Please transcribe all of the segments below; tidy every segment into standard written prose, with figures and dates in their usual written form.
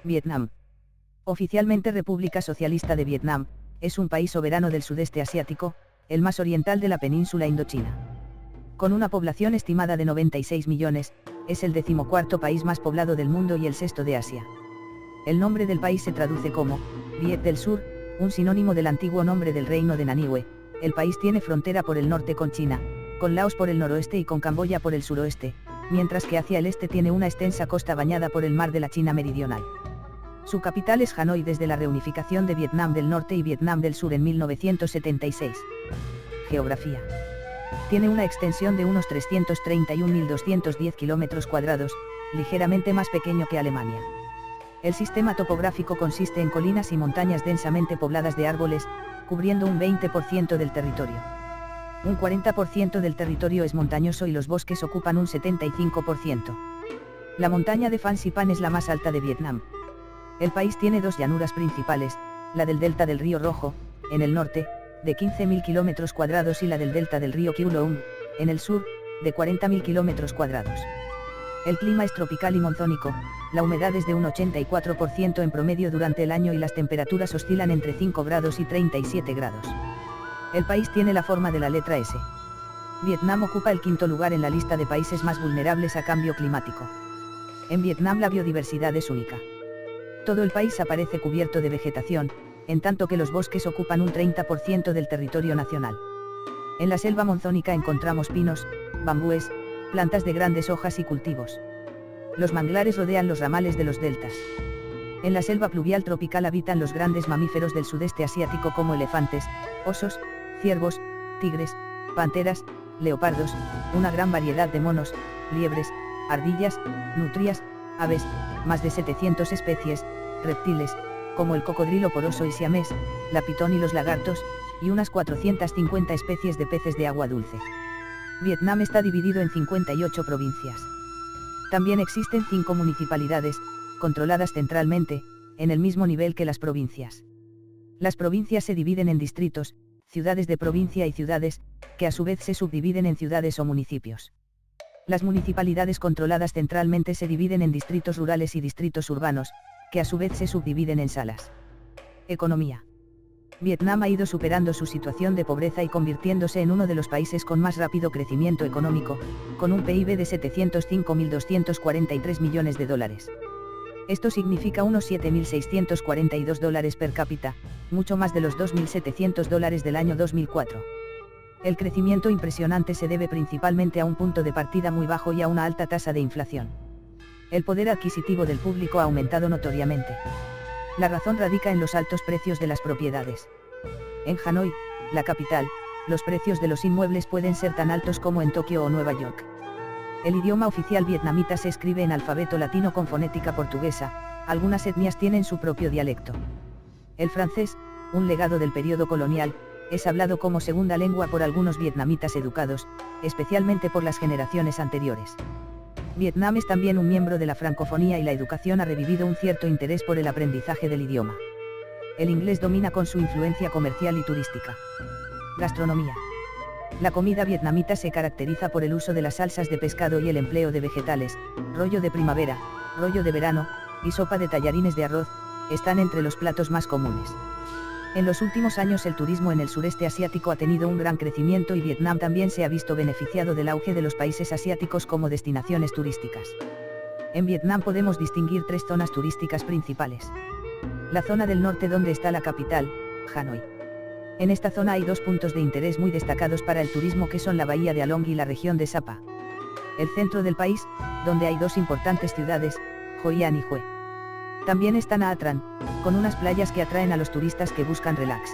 Vietnam. Oficialmente República Socialista de Vietnam, es un país soberano del sudeste asiático, el más oriental de la península indochina. Con una población estimada de 96 millones, es el 14º país más poblado del mundo y el sexto de Asia. El nombre del país se traduce como Viet del Sur, un sinónimo del antiguo nombre del reino de Naniue. El país tiene frontera por el norte con China, con Laos por el noroeste y con Camboya por el suroeste, mientras que hacia el este tiene una extensa costa bañada por el mar de la China meridional. Su capital es Hanoi desde la reunificación de Vietnam del Norte y Vietnam del Sur en 1976. Geografía. Tiene una extensión de unos 331.210 km², ligeramente más pequeño que Alemania. El sistema topográfico consiste en colinas y montañas densamente pobladas de árboles, cubriendo un 20% del territorio. Un 40% del territorio es montañoso y los bosques ocupan un 75%. La montaña de Phan Xipang es la más alta de Vietnam. El país tiene dos llanuras principales, la del delta del río Rojo, en el norte, de 15.000 km² y la del delta del río Kieu Loong, en el sur, de 40.000 km². El clima es tropical y monzónico, la humedad es de un 84% en promedio durante el año y las temperaturas oscilan entre 5 grados y 37 grados. El país tiene la forma de la letra S. Vietnam ocupa el 5º lugar en la lista de países más vulnerables a cambio climático. En Vietnam la biodiversidad es única. Todo el país aparece cubierto de vegetación, en tanto que los bosques ocupan un 30% del territorio nacional. En la selva monzónica encontramos pinos, bambúes, plantas de grandes hojas y cultivos. Los manglares rodean los ramales de los deltas. En la selva pluvial tropical habitan los grandes mamíferos del sudeste asiático como elefantes, osos, ciervos, tigres, panteras, leopardos, una gran variedad de monos, liebres, ardillas, nutrias, aves, más de 700 especies, reptiles, como el cocodrilo poroso y siamés, la pitón y los lagartos, y unas 450 especies de peces de agua dulce. Vietnam está dividido en 58 provincias. También existen 5 municipalidades, controladas centralmente, en el mismo nivel que las provincias. Las provincias se dividen en distritos, ciudades de provincia y ciudades, que a su vez se subdividen en ciudades o municipios. Las municipalidades controladas centralmente se dividen en distritos rurales y distritos urbanos, que a su vez se subdividen en salas. Economía. Vietnam ha ido superando su situación de pobreza y convirtiéndose en uno de los países con más rápido crecimiento económico, con un PIB de 705.243 millones de dólares. Esto significa unos 7.642 dólares per cápita, mucho más de los 2.700 dólares del año 2004. El crecimiento impresionante se debe principalmente a un punto de partida muy bajo y a una alta tasa de inflación. El poder adquisitivo del público ha aumentado notoriamente. La razón radica en los altos precios de las propiedades. En Hanoi, la capital, los precios de los inmuebles pueden ser tan altos como en Tokio o Nueva York. El idioma oficial vietnamita se escribe en alfabeto latino con fonética portuguesa, algunas etnias tienen su propio dialecto. El francés, un legado del periodo colonial, es hablado como segunda lengua por algunos vietnamitas educados, especialmente por las generaciones anteriores. Vietnam es también un miembro de la francofonía y la educación ha revivido un cierto interés por el aprendizaje del idioma. El inglés domina con su influencia comercial y turística. Gastronomía. La comida vietnamita se caracteriza por el uso de las salsas de pescado y el empleo de vegetales, rollo de primavera, rollo de verano, y sopa de tallarines de arroz, están entre los platos más comunes. En los últimos años el turismo en el sureste asiático ha tenido un gran crecimiento y Vietnam también se ha visto beneficiado del auge de los países asiáticos como destinaciones turísticas. En Vietnam podemos distinguir 3 zonas turísticas principales. La zona del norte donde está la capital, Hanoi. En esta zona hay 2 puntos de interés muy destacados para el turismo que son la bahía de Along y la región de Sapa. El centro del país, donde hay 2 importantes ciudades, Hoi An y Hue. También está Nha Tran, con unas playas que atraen a los turistas que buscan relax.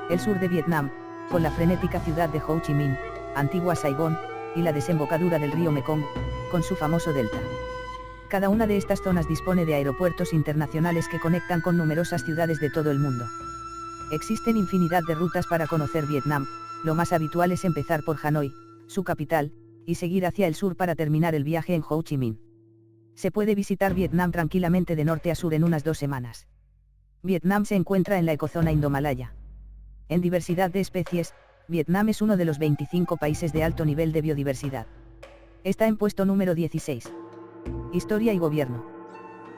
El sur de Vietnam, con la frenética ciudad de Ho Chi Minh, antigua Saigón, y la desembocadura del río Mekong, con su famoso delta. Cada una de estas zonas dispone de aeropuertos internacionales que conectan con numerosas ciudades de todo el mundo. Existen infinidad de rutas para conocer Vietnam, lo más habitual es empezar por Hanoi, su capital, y seguir hacia el sur para terminar el viaje en Ho Chi Minh. Se puede visitar Vietnam tranquilamente de norte a sur en unas 2 semanas. Vietnam se encuentra en la ecozona indomalaya. En diversidad de especies, Vietnam es uno de los 25 países de alto nivel de biodiversidad. Está en puesto número 16. Historia y gobierno.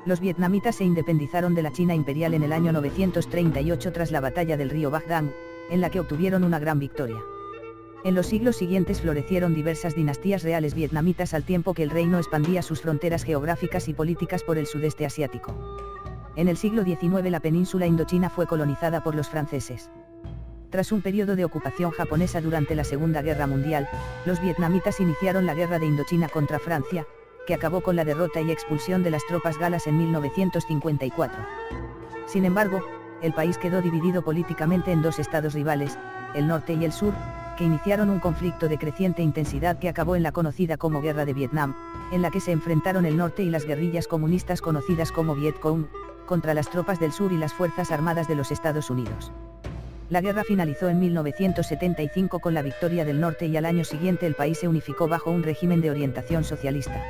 Los vietnamitas se independizaron de la China imperial en el año 938 tras la batalla del río Bac Dang, en la que obtuvieron una gran victoria. En los siglos siguientes florecieron diversas dinastías reales vietnamitas al tiempo que el reino expandía sus fronteras geográficas y políticas por el sudeste asiático. En el siglo XIX la península indochina fue colonizada por los franceses. Tras un periodo de ocupación japonesa durante la Segunda Guerra Mundial, los vietnamitas iniciaron la Guerra de Indochina contra Francia, que acabó con la derrota y expulsión de las tropas galas en 1954. Sin embargo, el país quedó dividido políticamente en dos estados rivales, el norte y el sur, que iniciaron un conflicto de creciente intensidad que acabó en la conocida como Guerra de Vietnam, en la que se enfrentaron el norte y las guerrillas comunistas conocidas como Viet Cong, contra las tropas del sur y las Fuerzas Armadas de los Estados Unidos. La guerra finalizó en 1975 con la victoria del norte y al año siguiente el país se unificó bajo un régimen de orientación socialista.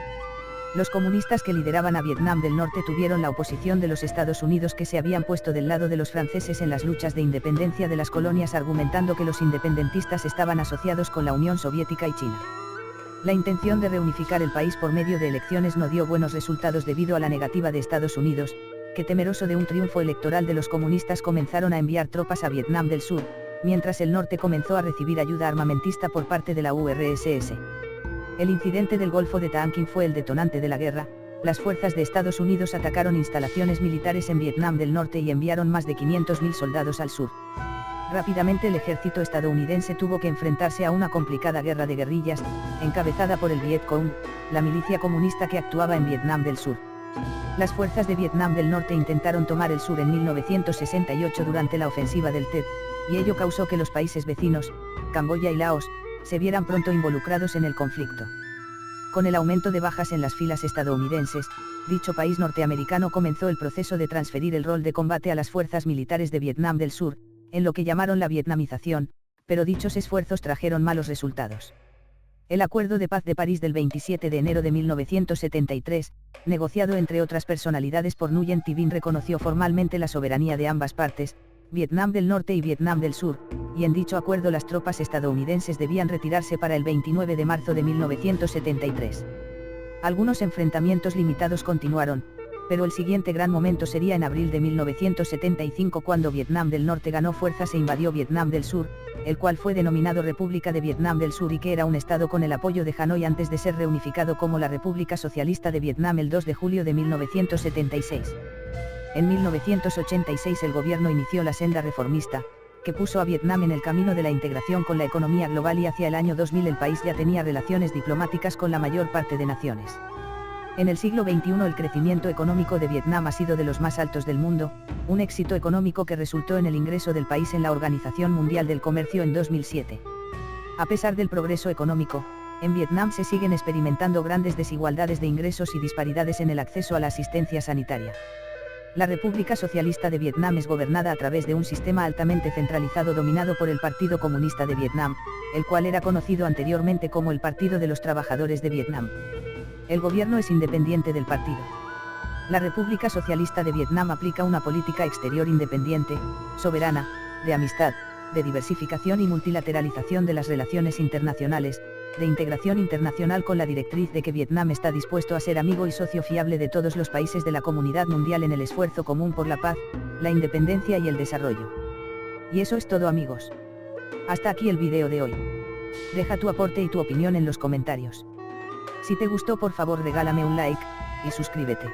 Los comunistas que lideraban a Vietnam del Norte tuvieron la oposición de los Estados Unidos que se habían puesto del lado de los franceses en las luchas de independencia de las colonias argumentando que los independentistas estaban asociados con la Unión Soviética y China. La intención de reunificar el país por medio de elecciones no dio buenos resultados debido a la negativa de Estados Unidos, que temeroso de un triunfo electoral de los comunistas comenzaron a enviar tropas a Vietnam del Sur, mientras el norte comenzó a recibir ayuda armamentista por parte de la URSS. El incidente del Golfo de Tonkin fue el detonante de la guerra. Las fuerzas de Estados Unidos atacaron instalaciones militares en Vietnam del Norte y enviaron más de 500.000 soldados al sur. Rápidamente el ejército estadounidense tuvo que enfrentarse a una complicada guerra de guerrillas, encabezada por el Viet Cong, la milicia comunista que actuaba en Vietnam del Sur. Las fuerzas de Vietnam del Norte intentaron tomar el sur en 1968 durante la ofensiva del Tet, y ello causó que los países vecinos, Camboya y Laos, se vieran pronto involucrados en el conflicto. Con el aumento de bajas en las filas estadounidenses, dicho país norteamericano comenzó el proceso de transferir el rol de combate a las fuerzas militares de Vietnam del Sur, en lo que llamaron la vietnamización, pero dichos esfuerzos trajeron malos resultados. El Acuerdo de Paz de París del 27 de enero de 1973, negociado entre otras personalidades por Nguyen Thi Binh, reconoció formalmente la soberanía de ambas partes, Vietnam del Norte y Vietnam del Sur, y en dicho acuerdo las tropas estadounidenses debían retirarse para el 29 de marzo de 1973. Algunos enfrentamientos limitados continuaron, pero el siguiente gran momento sería en abril de 1975 cuando Vietnam del Norte ganó fuerzas e invadió Vietnam del Sur, el cual fue denominado República de Vietnam del Sur y que era un estado con el apoyo de Hanoi antes de ser reunificado como la República Socialista de Vietnam el 2 de julio de 1976. En 1986 el gobierno inició la senda reformista, que puso a Vietnam en el camino de la integración con la economía global y hacia el año 2000 el país ya tenía relaciones diplomáticas con la mayor parte de naciones. En el siglo XXI el crecimiento económico de Vietnam ha sido de los más altos del mundo, un éxito económico que resultó en el ingreso del país en la Organización Mundial del Comercio en 2007. A pesar del progreso económico, en Vietnam se siguen experimentando grandes desigualdades de ingresos y disparidades en el acceso a la asistencia sanitaria. La República Socialista de Vietnam es gobernada a través de un sistema altamente centralizado dominado por el Partido Comunista de Vietnam, el cual era conocido anteriormente como el Partido de los Trabajadores de Vietnam. El gobierno es independiente del partido. La República Socialista de Vietnam aplica una política exterior independiente, soberana, de amistad, de diversificación y multilateralización de las relaciones internacionales, de integración internacional con la directriz de que Vietnam está dispuesto a ser amigo y socio fiable de todos los países de la comunidad mundial en el esfuerzo común por la paz, la independencia y el desarrollo. Y eso es todo, amigos. Hasta aquí el vídeo de hoy. Deja tu aporte y tu opinión en los comentarios. Si te gustó, por favor regálame un like, y suscríbete.